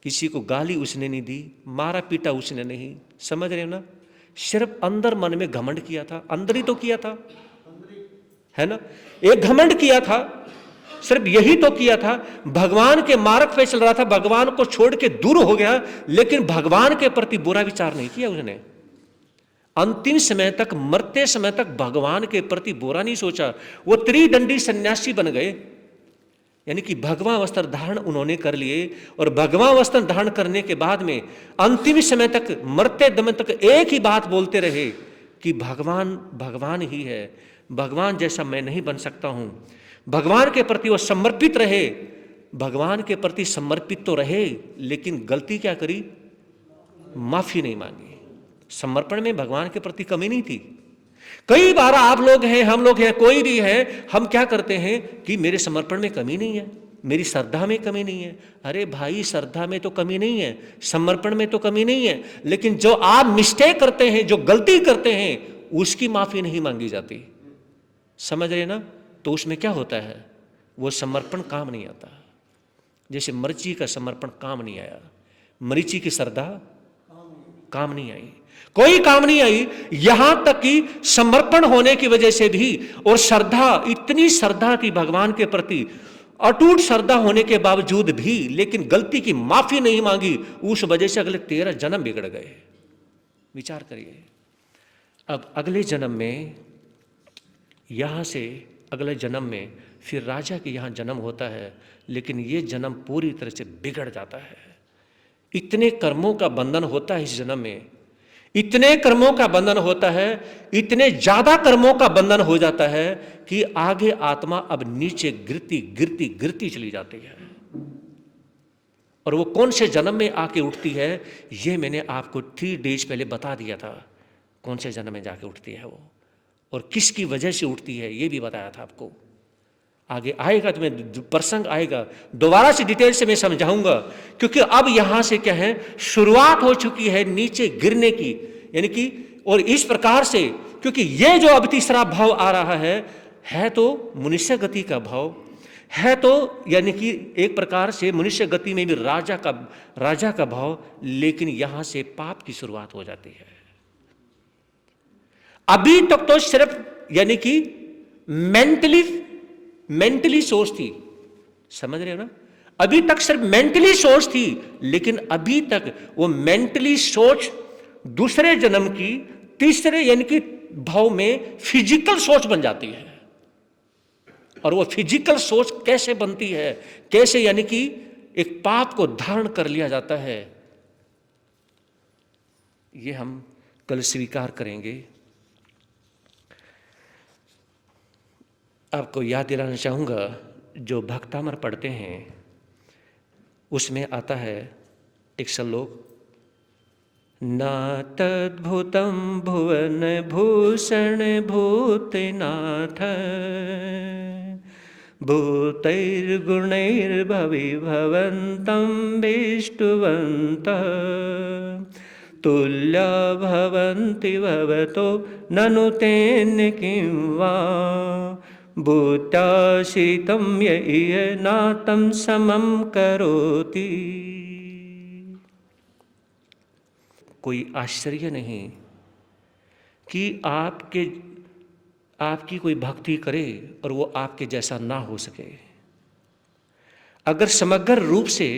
किसी को गाली उसने नहीं दी, मारा पीटा उसने नहीं। समझ रहे हो ना? सिर्फ अंदर मन में घमंड किया था, अंदर ही तो किया था, है ना? एक घमंड किया था, सिर्फ यही तो किया था। भगवान के मार्ग पे चल रहा था, भगवान को छोड़ के दूर हो गया, लेकिन भगवान के प्रति बुरा विचार नहीं किया उसने। अंतिम समय तक, मरते समय तक भगवान के प्रति बुरा नहीं सोचा। वो त्रिदंडी सन्यासी बन गए, यानी कि भगवा वस्त्र धारण उन्होंने कर लिए, और भगवा वस्त्र धारण करने के बाद में अंतिम समय तक, मरते दम तक एक ही बात बोलते रहे कि भगवान भगवान ही है, भगवान जैसा मैं नहीं बन सकता हूं। भगवान के प्रति वो समर्पित रहे, भगवान के प्रति समर्पित तो रहे, लेकिन गलती क्या करी? माफी नहीं मांगी। समर्पण में भगवान के प्रति कमी नहीं थी, कई बार आप लोग हैं, हम लोग हैं, कोई भी है, हम क्या करते हैं कि मेरे समर्पण में कमी नहीं है, मेरी श्रद्धा में कमी नहीं है। अरे भाई, श्रद्धा में तो कमी नहीं है, समर्पण में तो कमी नहीं है, लेकिन जो आप मिस्टेक करते हैं, जो गलती करते हैं, उसकी माफी नहीं मांगी जाती। समझ रहे ना? तो उसमें क्या होता है, वो समर्पण काम नहीं आता। जैसे मरीचि का समर्पण काम नहीं आया, मरीचि की श्रद्धा काम नहीं आई, कोई काम नहीं आई। यहां तक कि समर्पण होने की वजह से भी, और श्रद्धा, इतनी श्रद्धा थी भगवान के प्रति, अटूट श्रद्धा होने के बावजूद भी, लेकिन गलती की माफी नहीं मांगी, उस वजह से अगले 13 जन्म बिगड़ गए। विचार करिए। अब अगले जन्म में, यहां से अगले जन्म में फिर राजा के यहां जन्म होता है, लेकिन ये जन्म पूरी तरह से बिगड़ जाता है। इतने कर्मों का बंधन होता है इस जन्म में, इतने कर्मों का बंधन होता है, इतने ज्यादा कर्मों का बंधन हो जाता है कि आगे आत्मा अब नीचे गिरती गिरती गिरती चली जाती है। और वो कौन से जन्म में आके उठती है, ये मैंने आपको 3 डेज पहले बता दिया था, कौन से जन्म में जाके उठती है वो, और किसकी वजह से उठती है ये भी बताया था आपको। आगे आएगा, तो मैं प्रसंग आएगा, दोबारा से डिटेल से मैं समझाऊंगा, क्योंकि अब यहां से क्या है, शुरुआत हो चुकी है नीचे गिरने की, यानी कि, और इस प्रकार से, क्योंकि ये जो अब तीसरा भाव आ रहा है तो मनुष्य गति का भाव है, तो यानी कि एक प्रकार से मनुष्य गति में भी राजा का भाव, लेकिन यहां से पाप की शुरुआत हो जाती है। अभी तक तो सिर्फ यानी कि मेंटली सोच थी, समझ रहे हो ना? अभी तक सिर्फ मेंटली सोच थी, लेकिन अभी तक वो मेंटली सोच दूसरे जन्म की तीसरे यानी कि भाव में फिजिकल सोच बन जाती है। और वो फिजिकल सोच कैसे बनती है, कैसे यानी कि एक पाप को धारण कर लिया जाता है, ये हम कल स्वीकार करेंगे। आपको याद दिलाना चाहूँगा, जो भक्तामर पढ़ते हैं उसमें आता है एक श्लोक, न तद्भुतं भुवन भूषण भूतनाथ भूतैर्गुणैर्भविभवन्तं विष्टुवन्तः तुल्या भवन्ति भवतो ननु तेन किं वा भूताश्रितं य नातं समं करोति। कोई आश्चर्य नहीं कि आपकी कोई भक्ति करे और वो आपके जैसा ना हो सके। अगर समग्र रूप से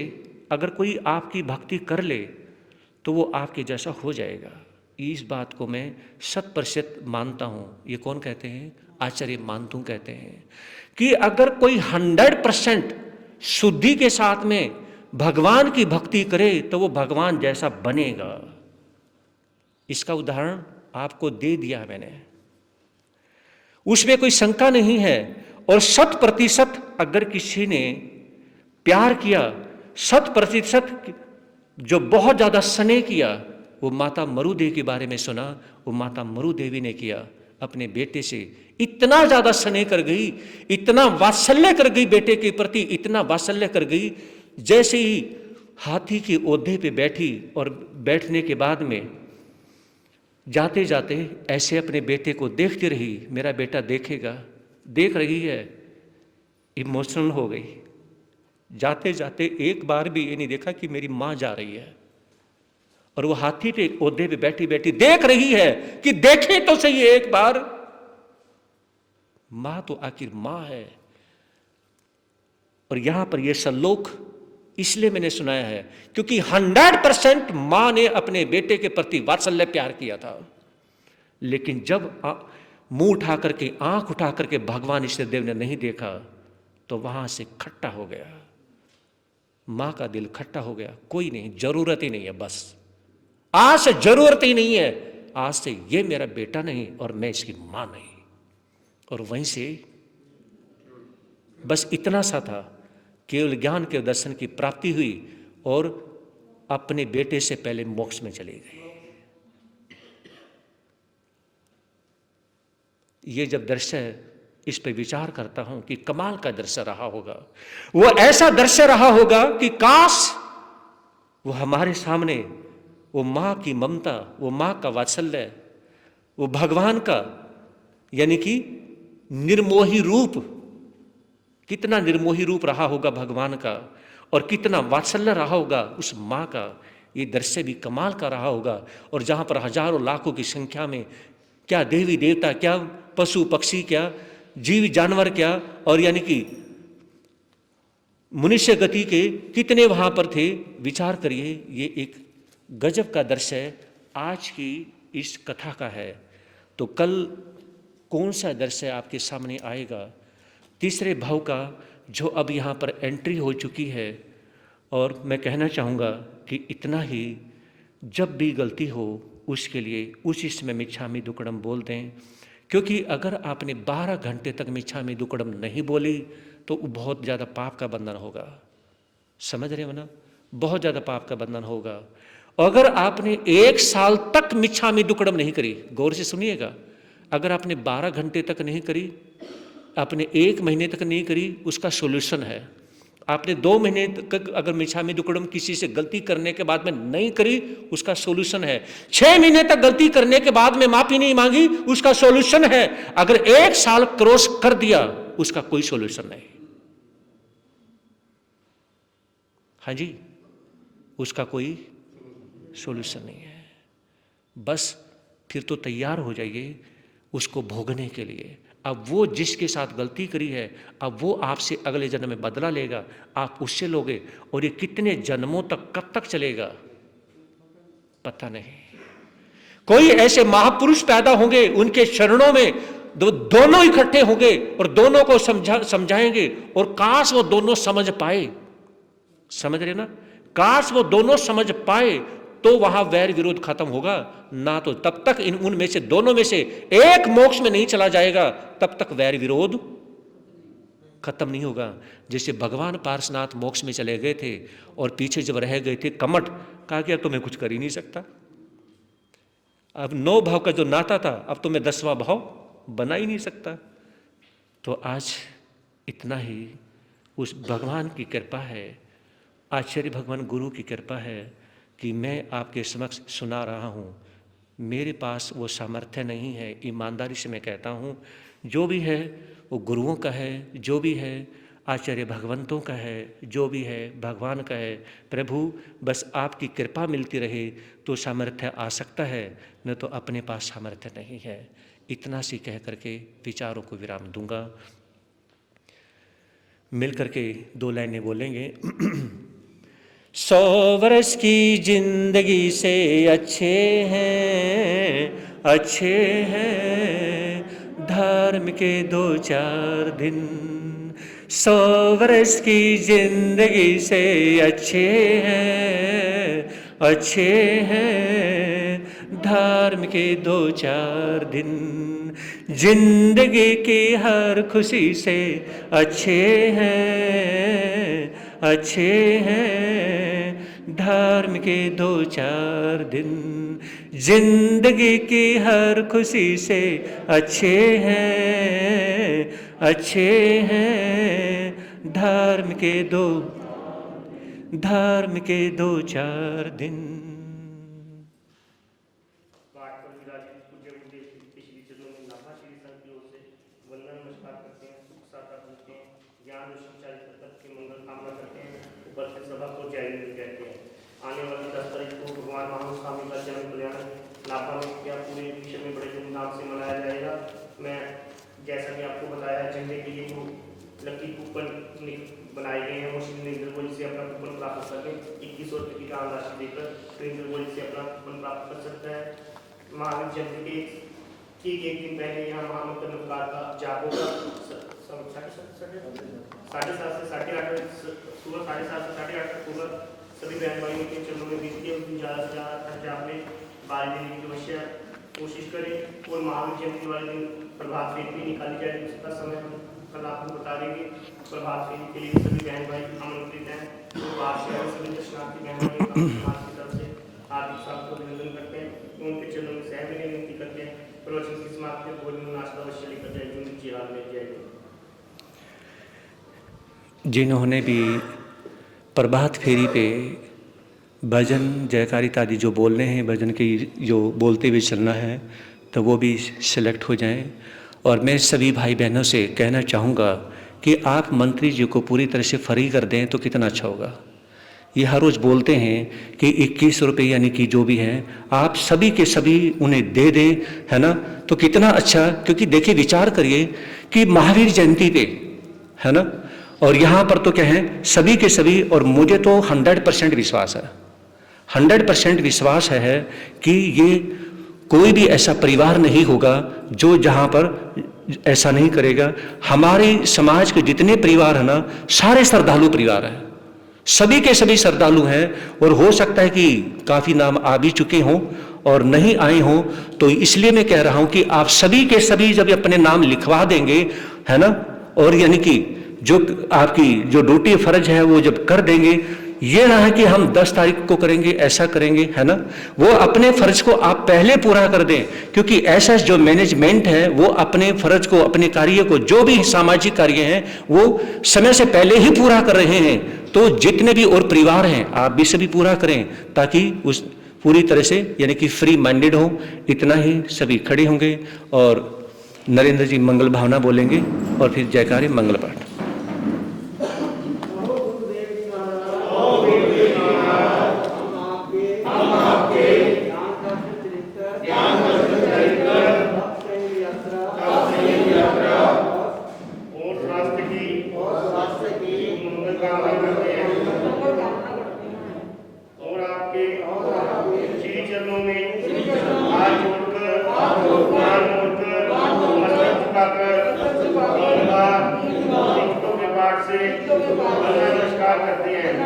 अगर कोई आपकी भक्ति कर ले तो वो आपके जैसा हो जाएगा। इस बात को मैं 100% मानता हूँ। ये कौन कहते हैं? आचार्य मानतू कहते हैं कि अगर कोई 100% शुद्धि के साथ में भगवान की भक्ति करे तो वो भगवान जैसा बनेगा। इसका उदाहरण आपको दे दिया मैंने, उसमें कोई शंका नहीं है। और 100% अगर किसी ने प्यार किया, 100% जो बहुत ज्यादा स्नेह किया, वो माता मरुदेवी के बारे में सुना, वो माता मरुदेवी ने किया अपने बेटे से, इतना ज्यादा स्नेह कर गई, इतना वात्सल्य कर गई बेटे के प्रति, इतना वात्सल्य कर गई, जैसे ही हाथी के ओढ़े पे बैठी और बैठने के बाद में जाते जाते ऐसे अपने बेटे को देखती रही, मेरा बेटा देखेगा, देख रही है, इमोशनल हो गई। जाते जाते एक बार भी ये नहीं देखा कि मेरी माँ जा रही है, और वो हाथी पे ओढ़े पे बैठी बैठी देख रही है कि देखे तो सही एक बार, माँ तो आखिर माँ है। और यहां पर यह श्लोक इसलिए मैंने सुनाया है क्योंकि 100% मां ने अपने बेटे के प्रति वात्सल्य प्यार किया था, लेकिन जब मुंह उठा करके आंख उठा करके भगवान ईश्वरदेव ने नहीं देखा तो वहां से खट्टा हो गया, मां का दिल खट्टा हो गया। कोई नहीं, जरूरत ही नहीं है, बस आज से जरूरत ही नहीं है, आज से ये मेरा बेटा नहीं और मैं इसकी मां नहीं। और वहीं से बस इतना सा था, केवल ज्ञान के दर्शन की प्राप्ति हुई और अपने बेटे से पहले मोक्ष में चले गए। ये जब दृश्य इस पे विचार करता हूं कि कमाल का दृश्य रहा होगा, वो ऐसा दृश्य रहा होगा कि काश वो हमारे सामने वो माँ की ममता, वो माँ का वात्सल्य, वो भगवान का यानी कि निर्मोही रूप, कितना निर्मोही रूप रहा होगा भगवान का, और कितना वात्सल्य रहा होगा उस माँ का। ये दृश्य भी कमाल का रहा होगा। और जहाँ पर हजारों लाखों की संख्या में क्या देवी देवता, क्या पशु पक्षी, क्या जीव जानवर, क्या और यानी कि मनुष्य गति के कितने वहाँ पर थे। विचार करिए, ये एक गजब का दृश्य आज की इस कथा का है। तो कल कौन सा दृश्य आपके सामने आएगा? तीसरे भाव का, जो अब यहाँ पर एंट्री हो चुकी है। और मैं कहना चाहूँगा कि इतना ही, जब भी गलती हो उसके लिए उसी समय मिच्छामि दुक्कडम बोल दें, क्योंकि अगर आपने 12 घंटे तक मिच्छामि दुक्कडम नहीं बोली तो बहुत ज़्यादा पाप का बंधन होगा। समझ रहे हो ना? बहुत ज़्यादा पाप का बंधन होगा। अगर आपने 1 साल तक मिच्छामि दुक्कडम नहीं करी, गौर से सुनिएगा, अगर आपने 12 घंटे तक नहीं करी, आपने 1 महीने तक नहीं करी, उसका सोल्यूशन है। आपने 2 महीने तक अगर मिच्छामि दुक्कडम किसी से गलती करने के बाद में नहीं करी, उसका सोल्यूशन है। 6 महीने तक गलती करने के बाद में माफी नहीं मांगी, उसका सोल्यूशन है। अगर 1 साल क्रॉस कर दिया, उसका कोई सोल्यूशन नहीं। हाँ जी, उसका कोई सोल्यूशन नहीं है। बस फिर तो तैयार हो जाइए उसको भोगने के लिए। अब वो जिसके साथ गलती करी है, अब वो आपसे अगले जन्म में बदला लेगा, आप उससे लोगे, और ये कितने जन्मों तक, कब तक चलेगा पता नहीं। कोई ऐसे महापुरुष पैदा होंगे, उनके चरणों में दोनों इकट्ठे होंगे और दोनों को समझाएंगे, और काश वो दोनों समझ पाए। समझ रहे ना? काश वो दोनों समझ पाए तो वहां वैर विरोध खत्म होगा ना। तो तब तक उनमें से, दोनों में से एक मोक्ष में नहीं चला जाएगा, तब तक वैर विरोध खत्म नहीं होगा। जैसे भगवान पार्श्वनाथ मोक्ष में चले गए थे और पीछे जब रह गए थे कमठ, कहा कि तो मैं कुछ कर ही नहीं सकता। अब 9 भाव का जो नाता था, अब तो मैं 10वां भाव बना ही नहीं सकता। तो आज इतना ही उस भगवान की कृपा है, आचार्य भगवान गुरु की कृपा है कि मैं आपके समक्ष सुना रहा हूँ। मेरे पास वो सामर्थ्य नहीं है, ईमानदारी से मैं कहता हूँ। जो भी है वो गुरुओं का है, जो भी है आचार्य भगवंतों का है, जो भी है भगवान का है। प्रभु बस आपकी कृपा मिलती रहे तो सामर्थ्य आ सकता है, न तो अपने पास सामर्थ्य नहीं है। इतना सी कह करके विचारों को विराम दूंगा। मिल करके 2 लाइनें बोलेंगे। 100 वर्ष की जिंदगी से अच्छे हैं, अच्छे हैं धर्म के 2-4 दिन। 100 वर्ष की जिंदगी से अच्छे हैं, अच्छे हैं धर्म के 2-4 दिन। जिंदगी की हर खुशी से अच्छे हैं, अच्छे हैं धर्म के 2-4 दिन। जिंदगी की हर खुशी से अच्छे हैं, अच्छे हैं धर्म के 2-4 दिन। आने वाली 10 तारीख को भगवान महास्वामी का जन्म कल्याण नाभा में क्या पूरे विश्व में बड़े धूमधाम से मनाया जाएगा। मैं जैसा कि आपको बताया, झंडे के लिए जो लकी कूपन बनाए गए हैं, वो सुरेंद्र गोयल से अपना कूपन प्राप्त करके 2100 रुपये की दान राशि देकर सुरेंद्र गोयल से अपना कूपन प्राप्त कर सकता है। महावीर जयंती के ठीक 1 दिन पहले यहाँ महामंत्र नमस्कार का जाप होगा। 7:30 से 8:30, सुबह 7:30 से 8:30 तक होगा। सभी बहन भाइयों के चरणों में विनती है, उस ज़्यादा से ज़्यादा जाप में बारी देने की अवश्य कोशिश करें। और महावीर जयंती वाले दिन प्रभात फेरी भी निकाली जाए, उसका समय हम कल आपको बता देंगे। प्रभात फेरी के लिए सभी बहन भाई आमंत्रित हैं। तो बाहर से सभी दर्शनार्थी बहन भाई समाज की तरफ से हार्दिक स्वागत को अभिनंदन करते हैं, उनके चरणों में सहमति विनती करते हैं। प्रवचन की समाप्ति भोजन नाश्ता अवश्य जिन्होंने भी प्रभात फेरी पे भजन जयकारिता आदि जो बोलने हैं, भजन की जो बोलते हुए चलना है, तो वो भी सिलेक्ट हो जाएं। और मैं सभी भाई बहनों से कहना चाहूँगा कि आप मंत्री जी को पूरी तरह से फ्री कर दें तो कितना अच्छा होगा। ये हर रोज़ बोलते हैं कि 21 रुपये यानी कि जो भी हैं आप सभी के सभी उन्हें दे दें, है ना, तो कितना अच्छा। क्योंकि देखिए, विचार करिए कि महावीर जयंती पे, है ना, और यहाँ पर तो क्या है, सभी के सभी, और मुझे तो 100% विश्वास है, 100% विश्वास है कि ये कोई भी ऐसा परिवार नहीं होगा जो जहाँ पर ऐसा नहीं करेगा। हमारे समाज के जितने परिवार हैं ना, सारे श्रद्धालु परिवार हैं, सभी के सभी श्रद्धालु हैं। और हो सकता है कि काफ़ी नाम आ भी चुके हों और नहीं आए हों, तो इसलिए मैं कह रहा हूं कि आप सभी के सभी जब अपने नाम लिखवा देंगे, है ना, और यानी कि जो आपकी जो ड्यूटी फर्ज है वो जब कर देंगे, ये ना है कि हम 10 तारीख को करेंगे, ऐसा करेंगे, है ना, वो अपने फर्ज को आप पहले पूरा कर दें। क्योंकि ऐसा जो मैनेजमेंट है वो अपने फर्ज को, अपने कार्य को, जो भी सामाजिक कार्य हैं वो समय से पहले ही पूरा कर रहे हैं। तो जितने भी और परिवार हैं आप भी सभी पूरा करें, ताकि उस पूरी तरह से यानी कि फ्री माइंडेड हो। इतना ही, सभी खड़े होंगे और नरेंद्र जी मंगल भावना बोलेंगे और फिर जयकारे मंगल पाठ। नमस्कार करते हैं।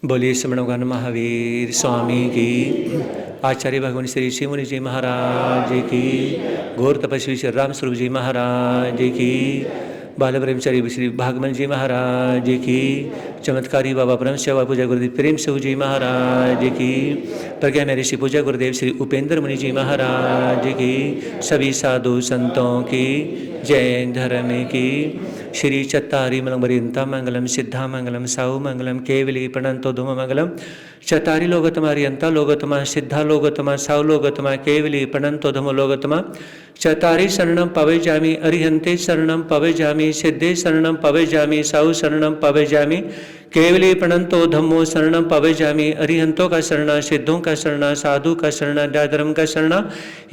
बोलिए श्रवणगण महावीर स्वामी की, आचार्य भगवान श्री शिव मुनि जी महाराज की, घोर तपस्वी श्री राम स्वरूप जी महाराज की, बाल ब्रह्मचारी श्री भागवत जी महाराज की, चमत्कारी बाबा परम सेवा पूजा गुरुदेव प्रेम सेव जी महाराज की, प्रज्ञा में ऋषि पूजा गुरुदेव श्री उपेंद्र मुनि जी महाराज की, सभी साधु संतों की, जैन धर्म की, श्री चत्तारी मंगलम मंगलम सिद्धा मंगलम साहु मंगलम केवली प्रणंतो धूम मंगलम, चतारी लोगतमा रियंता लोगतमा सिद्धा लोगतमा साहु लोगतमा केवली प्रणंतो धूम लोगतमा, चतारी शरणम पवे जामी अरिहंते शरणम पवे जामी सिद्धे शरणम पवे जामी साहु शरणम पवे जामी केवली प्रणंतो धम्मो शरणम पवे जामी, अरिहंतों का शरणा, सिद्धों का शरणा, साधु का शरणा, धर्म का शरणा,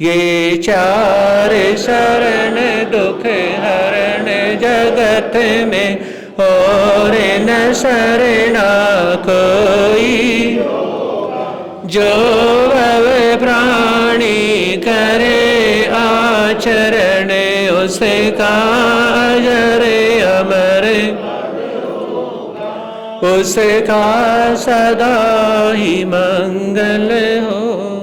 ये चार शरण दुख हरण जगत में और न शरणा कोई, जो भव प्राणी करे आचरण उसका अजर अमर, उसका सदा ही मंगल हो।